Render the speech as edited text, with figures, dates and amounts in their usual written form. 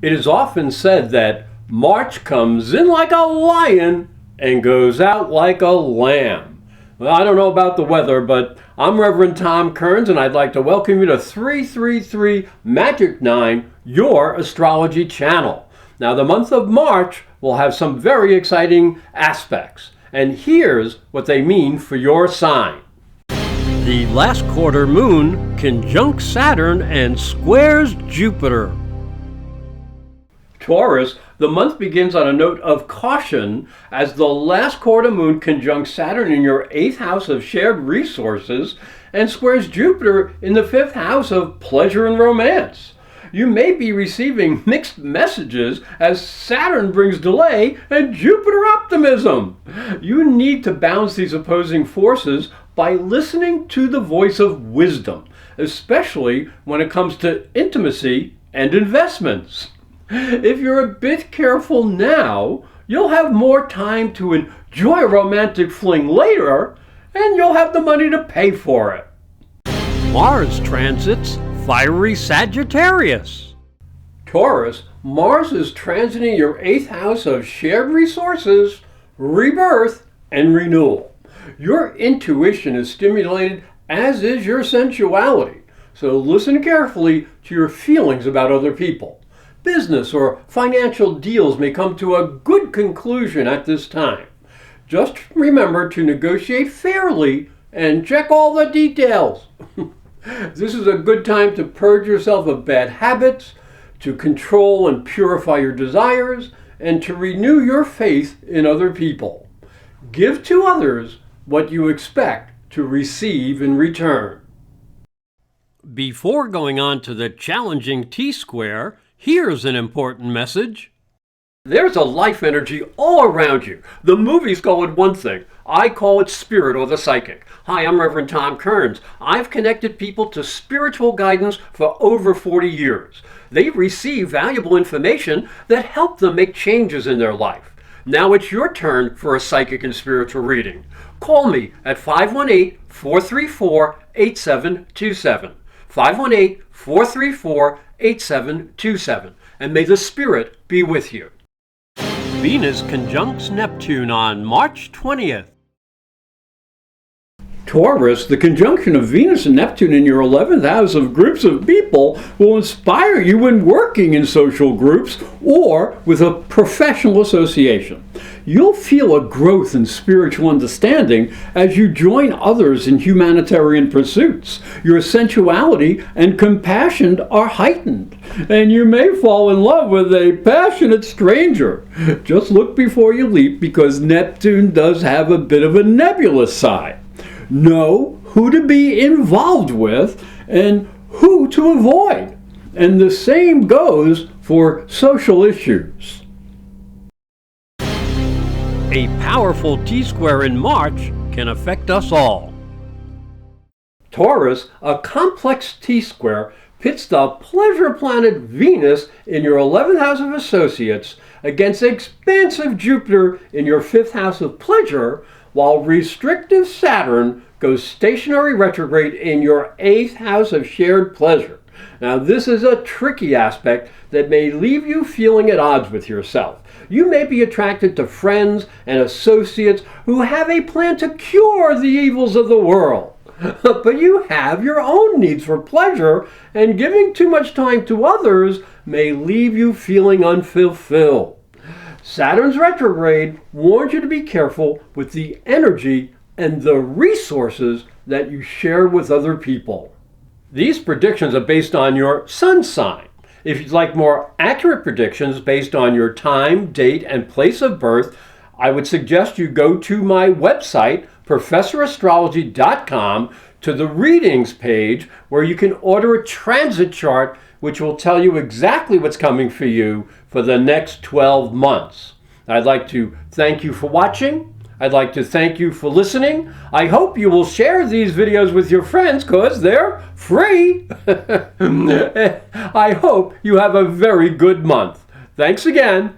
It is often said that March comes in like a lion and goes out like a lamb. Well, I don't know about the weather, but I'm Reverend Tom Kearns, and I'd like to welcome you to 333 Magic 9, your astrology channel. Now, the month of March will have some very exciting aspects, and here's what they mean for your sign. The last quarter moon conjuncts Saturn and squares Jupiter. Taurus, the month begins on a note of caution as the last quarter moon conjuncts Saturn in your 8th house of shared resources and squares Jupiter in the 5th house of pleasure and romance. You may be receiving mixed messages as Saturn brings delay and Jupiter optimism. You need to balance these opposing forces by listening to the voice of wisdom, especially when it comes to intimacy and investments. If you're a bit careful now, you'll have more time to enjoy a romantic fling later, and you'll have the money to pay for it. Mars transits fiery Sagittarius. Taurus, Mars is transiting your 8th house of shared resources, rebirth, and renewal. Your intuition is stimulated, as is your sensuality, so listen carefully to your feelings about other people. Business or financial deals may come to a good conclusion at this time. Just remember to negotiate fairly and check all the details. This is a good time to purge yourself of bad habits, to control and purify your desires, and to renew your faith in other people. Give to others what you expect to receive in return. Before going on to the challenging T-square, here's an important message. There's a life energy all around you. The movies call it one thing. I call it spirit or the psychic. Hi, I'm Reverend Tom Kearns. I've connected people to spiritual guidance for over 40 years. They receive valuable information that help them make changes in their life. Now it's your turn for a psychic and spiritual reading. Call me at 518-434-8727. 518-434-8727, and may the spirit be with you. Venus conjuncts Neptune on March 20th. Taurus, the conjunction of Venus and Neptune in your 11th house of groups of people will inspire you when working in social groups or with a professional association. You'll feel a growth in spiritual understanding as you join others in humanitarian pursuits. Your sensuality and compassion are heightened, and you may fall in love with a passionate stranger. Just look before you leap, because Neptune does have a bit of a nebulous side. Know who to be involved with and who to avoid. And the same goes for social issues. A powerful T-square in March can affect us all. Taurus, a complex T-square pits the pleasure planet Venus in your 11th house of associates against expansive Jupiter in your 5th house of pleasure, while restrictive Saturn goes stationary retrograde in your 8th house of shared pleasure. Now, this is a tricky aspect that may leave you feeling at odds with yourself. You may be attracted to friends and associates who have a plan to cure the evils of the world. But you have your own needs for pleasure, and giving too much time to others may leave you feeling unfulfilled. Saturn's retrograde warns you to be careful with the energy and the resources that you share with other people. These predictions are based on your sun sign. If you'd like more accurate predictions based on your time, date, and place of birth, I would suggest you go to my website, ProfessorAstrology.com, to the readings page where you can order a transit chart which will tell you exactly what's coming for you for the next 12 months. I'd like to thank you for watching. I'd like to thank you for listening. I hope you will share these videos with your friends because they're free. I hope you have a very good month. Thanks again.